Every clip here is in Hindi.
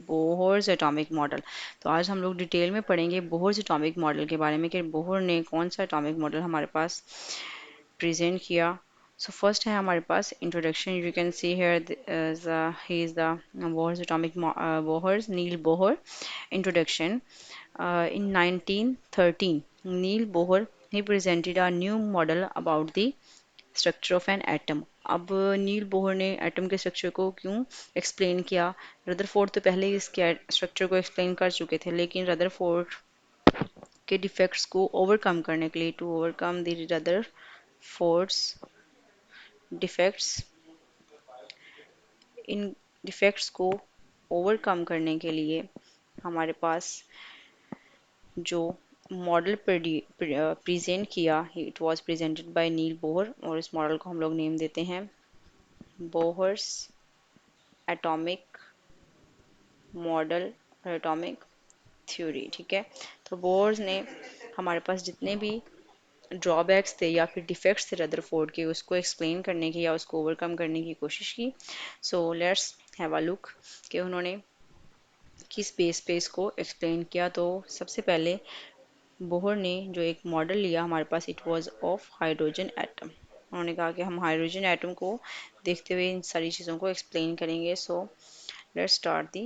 Bohr's atomic model. तो आज हम लोग डिटेल में पढ़ेंगे बोहर्स एटॉमिक मॉडल के बारे में कि बोहर ने कौन सा एटॉमिक मॉडल हमारे पास प्रेजेंट किया। सो फर्स्ट है हमारे पास introduction. You can see here he is the Bohr's atomic Bohr's Neil Bohr. Introduction. In 1913, Neil Bohr he presented a new model about the structure of an atom. अब नील बोहर ने एटम के स्ट्रक्चर को क्यों एक्सप्लेन किया? रदरफोर्ड तो पहले ही इसके स्ट्रक्चर को एक्सप्लेन कर चुके थे, लेकिन रदरफोर्ड के डिफेक्ट्स को ओवरकम करने के लिए, to overcome the Rutherford's defects, इन डिफेक्ट्स को ओवरकम करने के लिए हमारे पास जो मॉडल प्रेजेंट किया, it was presented by Niels Bohr, और इस मॉडल को हम लोग नेम देते हैं Bohr's atomic model, atomic theory. ठीक है, तो बोहर्स ने हमारे पास जितने भी ड्रॉबैक्स थे या फिर डिफेक्ट्स थे रदरफोर्ड के, उसको एक्सप्लेन करने की या उसको ओवरकम करने की कोशिश की। So let's have a look कि उन्होंने किस बेस पे इसको एक्सप्लेन किया। तो सबसे पहले बोहर ने जो एक मॉडल लिया हमारे पास, it was of hydrogen atom. उन्होंने कहा कि हम हाइड्रोजन एटम को देखते हुए इन सारी चीज़ों को एक्सप्लेन करेंगे। So let's start the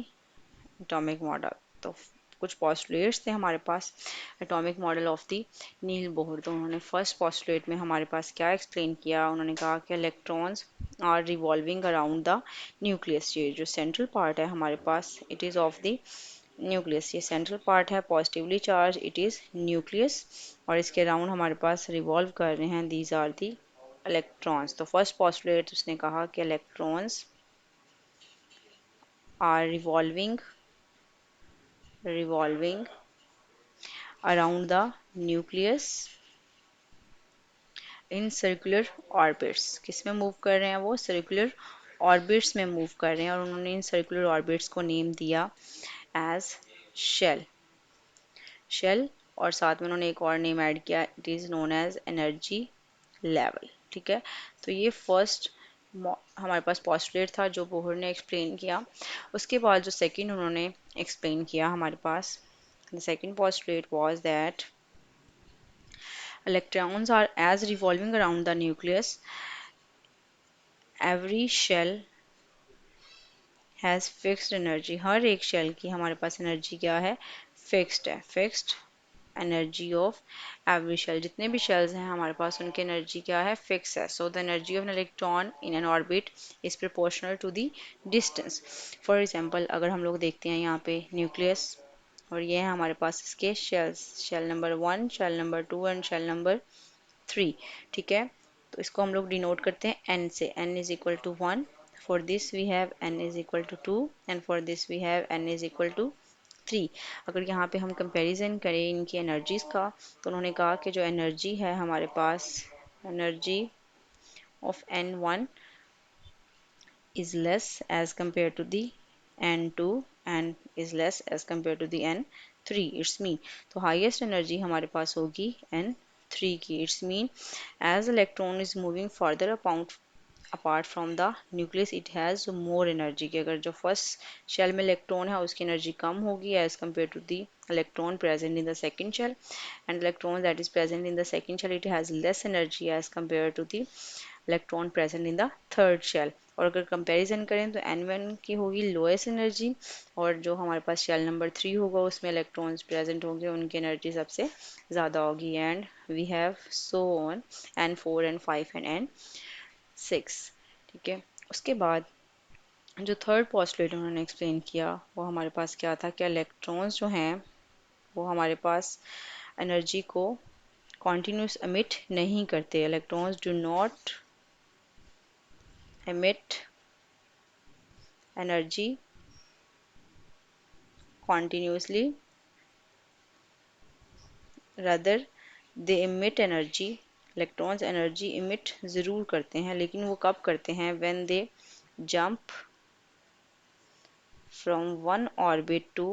atomic model. तो कुछ पॉस्टुलेट्स थे हमारे पास atomic model of the Neil Bohr. तो उन्होंने फर्स्ट पॉस्टुलेट में हमारे पास क्या एक्सप्लेन किया? उन्होंने कहा कि electrons are revolving around the nucleus. ये जो सेंट्रल पार्ट है हमारे पास, it is of the nucleus. ये सेंट्रल पार्ट है, positively charge, it is nucleus, और इसके अराउंड हमारे पास रिवॉल्व कर रहे हैं, दीज आर दी इलेक्ट्रॉन्स। तो फर्स्ट पॉस्टुलेट उसने कहा कि electrons are revolving around the nucleus in circular orbits. किस में मूव कर रहे हैं? वो सर्कुलर ऑर्बिट्स में मूव कर रहे हैं, और उन्होंने इन सर्कुलर ऑर्बिट्स को नेम दिया एज शेल। शेल, और साथ में उन्होंने एक और नेम ऐड किया, it is known as energy level. ठीक है, तो ये फर्स्ट हमारे पास पॉस्टुलेट था जो बोहर ने एक्सप्लेन किया। उसके बाद जो सेकंड उन्होंने एक्सप्लेन किया हमारे पास, the second postulate was that electrons are as revolving around the nucleus, every shell has fixed energy। हर एक शेल की हमारे पास एनर्जी क्या है? फिक्स्ड है। Fixed energy of every shell. जितने भी शेल्स हैं हमारे पास, उनकी एनर्जी क्या है? फिक्स है। So the energy of an electron in an orbit is proportional to the distance. For example, अगर हम लोग देखते हैं यहाँ पे न्यूक्लियस, और ये है हमारे पास इसके shells, shell number 1, shell number 2 and shell number 3। ठीक है, तो इसको हम लोग डिनोट करते हैं n से। n is equal to 1, for this we have n is equal to 2, and for this we have n is equal to 3। अगर यहाँ पे हम कंपैरिजन करें इनकी एनर्जीज का, तो उन्होंने कहा कि जो एनर्जी है हमारे पास, energy of n1 is less as compared to the n2 and is less as compared to the n3। It's mean, तो हाईएस्ट एनर्जी हमारे पास होगी n3 की। It's mean as electron is moving further apart from the nucleus, it has more energy। कि अगर जो फर्स्ट शेल में इलेक्ट्रॉन है उसकी एनर्जी कम होगी as compared to the electron present in the second shell, and electron that is present in the second shell, it has less energy as compared to the electron present in the third shell. और अगर कंपैरिजन करें तो n1 की होगी लोएस्ट एनर्जी, और जो हमारे पास शेल नंबर 3 होगा उसमें इलेक्ट्रॉन्स प्रेजेंट होंगे, उनकी एनर्जी सबसे ज़्यादा होगी। And we have so on n4 n5 and n6। ठीक है, उसके बाद जो थर्ड पॉस्टुलेट उन्होंने एक्सप्लेन किया वो हमारे पास क्या था? कि इलेक्ट्रॉन्स जो हैं वो हमारे पास एनर्जी को कॉन्टिन्यूस एमिट नहीं करते। Electrons do not emit energy continuously, rather they emit energy। electrons energy emit ज़रूर करते हैं, लेकिन वो कब करते हैं? when they jump from one orbit to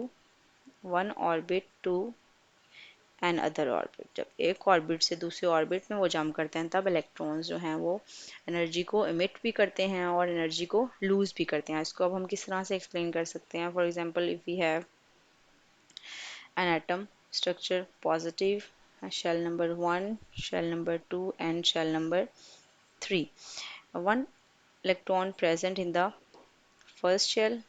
another orbit. जब एक ऑर्बिट से दूसरे ऑर्बिट में वो जंप करते हैं तब इलेक्ट्रॉन्स जो हैं वो एनर्जी को इमिट भी करते हैं और एनर्जी को लूज भी करते हैं। इसको अब हम किस तरह से एक्सप्लेन कर सकते हैं? For example, if we have an atom structure positive, shell number 1, shell number 2 and shell number 3, one electron present in the first shell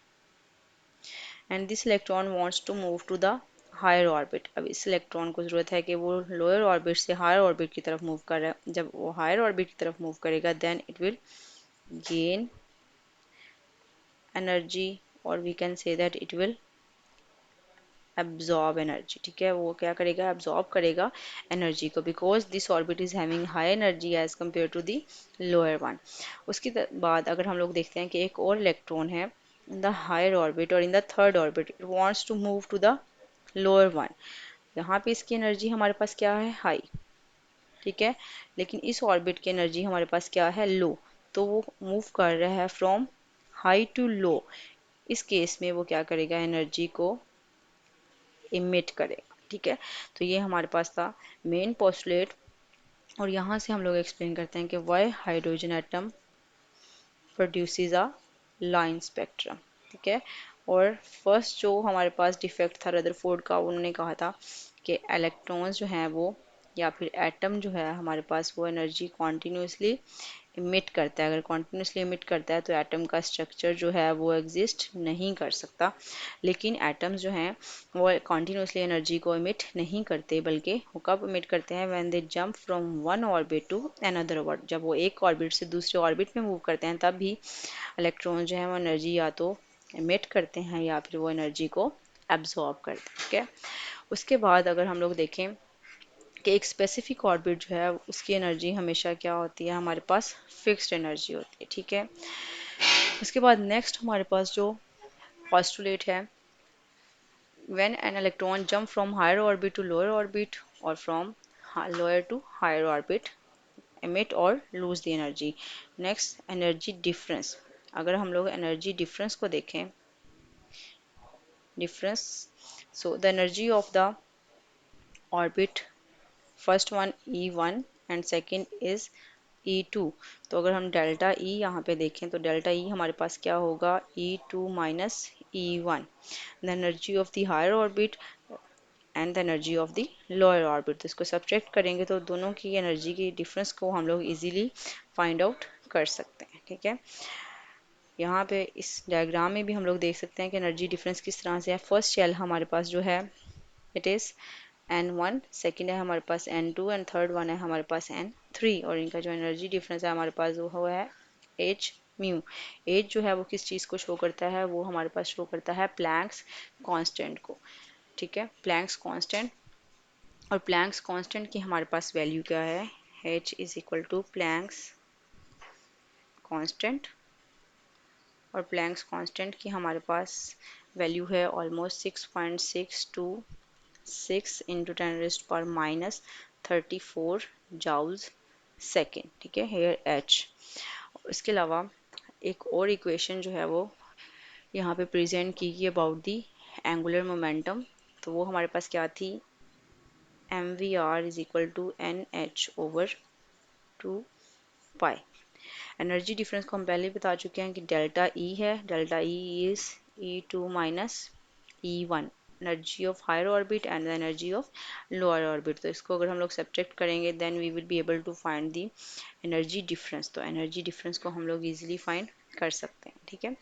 and this electron wants to move to the higher orbit. अब इस इलेक्ट्रॉन को ज़रूरत है कि वो लोअर ऑर्बिट से हायर ऑर्बिट की तरफ मूव कर रहा है। जब वो हायर ऑर्बिट की तरफ मूव करेगा then it will gain energy और we can say that it will absorb energy. ठीक है, वो क्या करेगा? एब्जॉर्ब करेगा एनर्जी को, because this orbit is having high energy as compare to the lower one. उसके बाद अगर हम लोग देखते हैं कि एक और इलेक्ट्रॉन है इन द हायर ऑर्बिट और in the third orbit it wants to move to the lower one. यहाँ पे इसकी एनर्जी हमारे पास क्या है? हाई। ठीक है, लेकिन इस ऑर्बिट की एनर्जी हमारे पास क्या है? लो। तो वो मूव कर रहा है फ्रॉम हाई टू लो। इस केस में वो क्या करेगा? एनर्जी को इमिट करेगा। ठीक है, तो ये हमारे पास था मेन पोस्टुलेट और यहाँ से हम लोग एक्सप्लेन करते हैं कि Y hydrogen atom produces a line spectrum. ठीक है, और फर्स्ट जो हमारे पास डिफेक्ट था रदरफोर्ड का, उन्होंने कहा था कि इलेक्ट्रॉन्स जो हैं वो या फिर एटम जो है हमारे पास वो एनर्जी कॉन्टीन्यूसली इमिट करता है। अगर कॉन्टीन्यूसली इमिट करता है तो एटम का स्ट्रक्चर जो है वो एग्जिस्ट नहीं कर सकता। लेकिन एटम्स जो हैं वो कॉन्टीन्यूसली एनर्जी को इमिट नहीं करते, बल्कि वो कब इमिट करते हैं? When they jump from one orbit to another orbit. जब वो एक ऑर्बिट से दूसरे ऑर्बिट में मूव करते हैं तब भी इलेक्ट्रॉन जो है वो एनर्जी या तो इमिट करते हैं या फिर वो एनर्जी को एब्जॉर्ब करते हैं। ठीक है, उसके बाद अगर हम लोग देखें कि एक स्पेसिफिक ऑर्बिट जो है उसकी एनर्जी हमेशा क्या होती है? हमारे पास फिक्स्ड एनर्जी होती है। ठीक है, उसके बाद नेक्स्ट हमारे पास जो पोस्टुलेट है, when an electron jump from higher orbit to lower orbit और from lower to higher orbit emit और lose the energy। Next energy difference. अगर हम लोग एनर्जी डिफरेंस को देखें, difference, so the energy of the orbit, first one E1 and second is E2। तो अगर हम डेल्टा E यहाँ पे देखें तो डेल्टा E हमारे पास क्या होगा? E2 minus E1। The energy of the higher orbit and the energy of the lower orbit, तो इसको सब्ट्रैक्ट करेंगे तो दोनों की एनर्जी की डिफरेंस को हम लोग इजीली फाइंड आउट कर सकते हैं। ठीक है, यहाँ पे इस डायग्राम में भी हम लोग देख सकते हैं कि एनर्जी डिफरेंस किस तरह से है। फर्स्ट शेल हमारे पास जो है इट इज़ N1, सेकेंड है हमारे पास N2 एंड थर्ड वन है हमारे पास N3 और इनका जो एनर्जी डिफरेंस है हमारे पास वो है एच म्यू। एच जो है वो किस चीज़ को शो करता है? वो हमारे पास शो करता है प्लैंक्स कांस्टेंट को। ठीक है, प्लैंक्स कांस्टेंट, और प्लैंक्स कांस्टेंट की हमारे पास वैल्यू क्या है? H is equal to Planck's constant, और प्लैंक्स कांस्टेंट की हमारे पास वैल्यू है ऑलमोस्ट 6.626 इंटू 10⁻⁻34 जाउल्स सेकेंड। ठीक है, हेयर H। इसके अलावा एक और इक्वेशन जो है वो यहाँ पे प्रेजेंट की गई अबाउट दी एंगुलर मोमेंटम। तो वो हमारे पास क्या थी? mvr is equal to NH/2 pi. Energy difference को हम पहले ही बता चुके हैं कि डेल्टा E है, delta E is E2 minus E1, energy of higher orbit and the energy of lower orbit. तो इसको अगर हम लोग सब्ट्रैक्ट करेंगे then we will be able to find the energy difference. तो एनर्जी डिफरेंस को हम लोग इजीली फाइंड कर सकते हैं। ठीक है,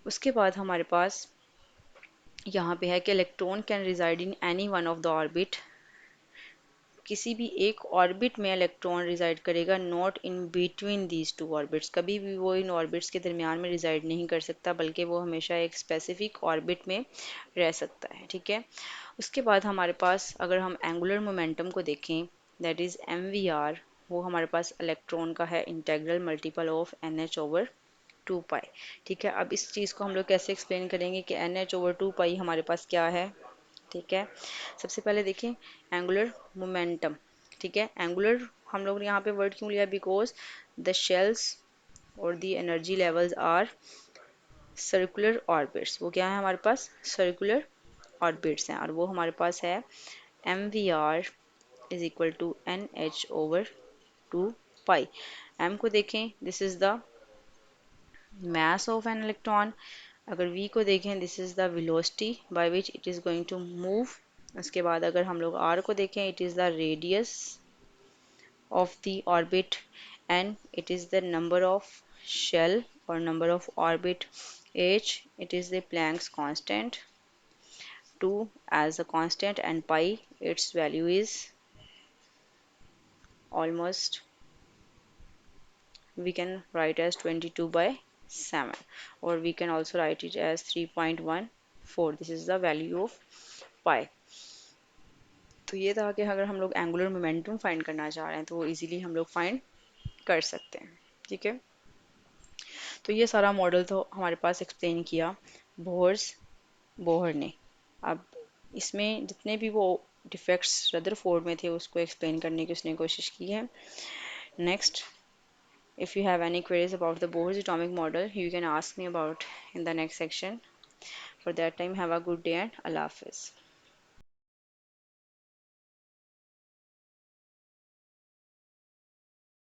उसके बाद हमारे पास यहाँ पे है कि electron can reside in any one of the orbit. किसी भी एक ऑर्बिट में इलेक्ट्रॉन रिजाइड करेगा, not in between these two orbits. कभी भी वो इन ऑर्बिट्स के दरमियान में रिजाइड नहीं कर सकता, बल्कि वो हमेशा एक स्पेसिफिक ऑर्बिट में रह सकता है। ठीक है, उसके बाद हमारे पास अगर हम एंगुलर मोमेंटम को देखें दैट इज mvr, वो हमारे पास इलेक्ट्रॉन का है इंटेग्रल मल्टीपल ऑफ NH/2 पाई। ठीक है, अब इस चीज़ को हम लोग कैसे एक्सप्लेन करेंगे कि NH/2 पाई हमारे पास क्या है? ठीक है, सबसे पहले देखें एंगुलर मोमेंटम। ठीक है, एंगुलर हम लोग ने यहाँ पे वर्ड क्यों लिया? बिकॉज द शेल्स और the energy levels are circular orbits. वो क्या है हमारे पास? सर्कुलर ऑर्बिट्स हैं, और वो हमारे पास है mvr is equal to nh over 2 pi. m को देखें, this is the mass of an electron. अगर v को देखें, this is the velocity by which it is going to move. उसके बाद अगर हम लोग r को देखें, it is the radius of the orbit, and it is the number of shell or number of orbit. H, it is the Planck's constant, 2 as a constant, and pi, its value is almost, we can write as 22 by 7, or we can also write it as 3.14. this is the value of pi. तो ये था कि अगर हम लोग एंगुलर मोमेंटम फाइंड करना चाह रहे हैं तो वो इजीली हम लोग फाइंड कर सकते हैं। ठीक है, तो ये सारा मॉडल तो हमारे पास एक्सप्लेन किया बोहर ने। अब इसमें जितने भी वो डिफेक्ट्स रदरफोर्ड में थे उसको एक्सप्लेन करने की उसने कोशिश की है। Next, if you have any queries about the Bohr's atomic model, you can ask me about in the next section. For that time, have a good day and Allah Hafiz.